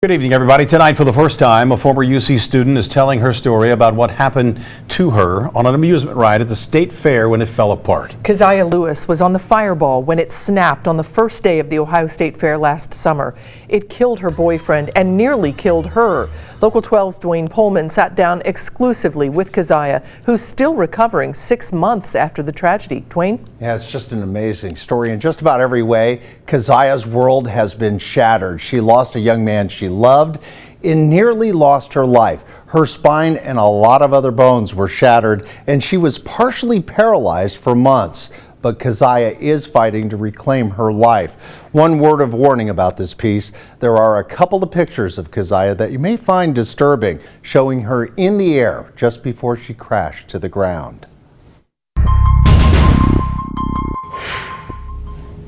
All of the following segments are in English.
Good evening, everybody. Tonight, for the first time, a former UC student is telling her story about what happened to her on an amusement ride at the state fair when it fell apart. Keziah Lewis was on the fireball when it snapped on the first day of the Ohio State Fair last summer. It killed her boyfriend and nearly killed her. Local 12's Duane Pohlman sat down exclusively with Keziah, who's still recovering 6 months after the tragedy. Duane? Yeah, it's just an amazing story in just about every way. Keziah's world has been shattered. She lost a young man she loved and nearly lost her life. Her spine and a lot of other bones were shattered, and she was partially paralyzed for months. But Keziah is fighting to reclaim her life. One word of warning about this piece: there are a couple of pictures of Keziah that you may find disturbing, showing her in the air just before she crashed to the ground.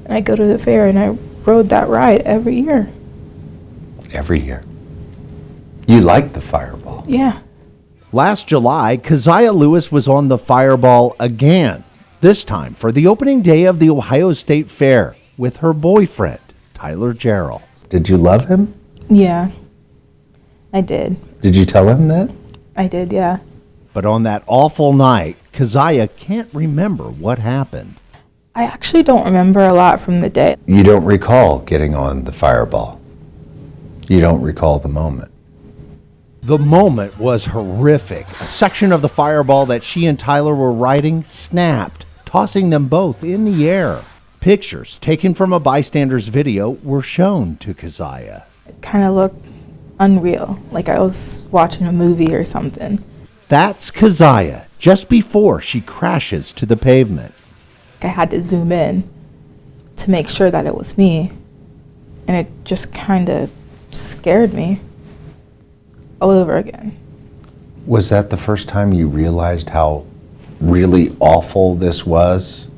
I go to the fair and I rode that ride every year. Every year. You like the fireball? Yeah. Last July, Keziah Lewis was on the fireball again, this time for the opening day of the Ohio State Fair with her boyfriend, Tyler Jarrell. Did you love him? Yeah, I did. Did you tell him that? I did, yeah. But on that awful night, Keziah can't remember what happened. I actually don't remember a lot from the day. You don't recall getting on the fireball. You don't recall the moment. The moment was horrific. A section of the fireball that she and Tyler were riding snapped, tossing them both in the air. Pictures taken from a bystander's video were shown to Keziah. It kind of looked unreal, like I was watching a movie or something. That's Keziah just before she crashes to the pavement. I had to zoom in to make sure that it was me, and it just kind of scared me all over again. Was that the first time you realized how really awful this was?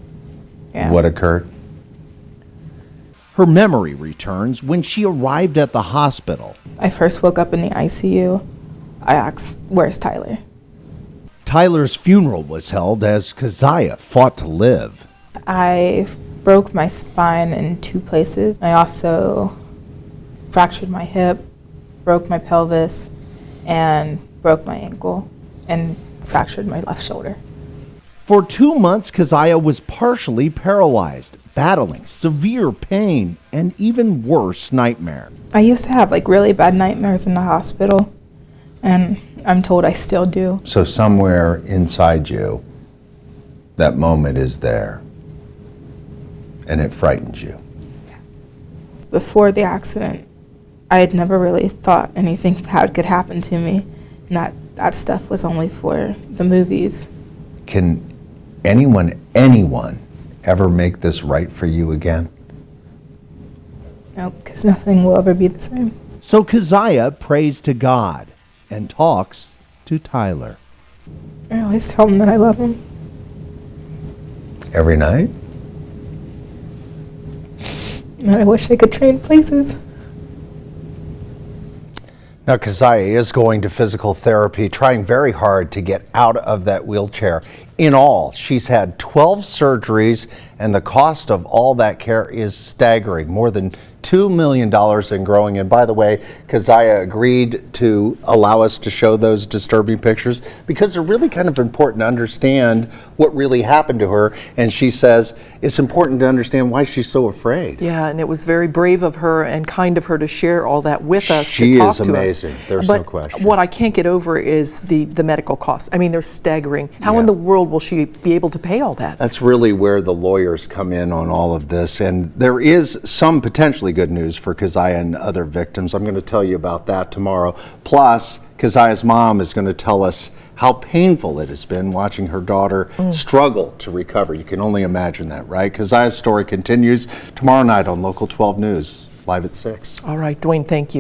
Yeah. What occurred? Her memory returns when she arrived at the hospital. I first woke up in the ICU. I asked, "Where's Tyler?" Tyler's funeral was held as Keziah fought to live. I broke my spine in 2 places. I also fractured my hip, broke my pelvis, and broke my ankle, and fractured my left shoulder. For 2 months, Keziah was partially paralyzed, battling severe pain and even worse nightmares. I used to have really bad nightmares in the hospital, and I'm told I still do. So somewhere inside you, that moment is there, and it frightens you. Before the accident, I had never really thought anything bad could happen to me, and that stuff was only for the movies. Can anyone ever make this right for you again? Nope, because nothing will ever be the same. So Keziah prays to God and talks to Tyler. I always tell him that I love him. Every night? And I wish I could trade places. Now, Keziah is going to physical therapy, trying very hard to get out of that wheelchair. In all, she's had 12 surgeries, and the cost of all that care is staggering, more than $2 million and growing. And by the way, Keziah agreed to allow us to show those disturbing pictures because they're really kind of important to understand what really happened to her. And she says it's important to understand why she's so afraid. Yeah, and it was very brave of her and kind of her to share all that with us, She to talk is to amazing. us. There's but no question. What I can't get over is the medical costs. I mean, they're staggering. How in the world will she be able to pay all that? That's really where the lawyers come in on all of this. And there is some potentially good news for Keziah and other victims. I'm going to tell you about that tomorrow. Plus, Keziah's mom is going to tell us how painful it has been watching her daughter struggle to recover. You can only imagine that, right? Keziah's story continues tomorrow night on Local 12 News, live at 6. All right, Duane, thank you.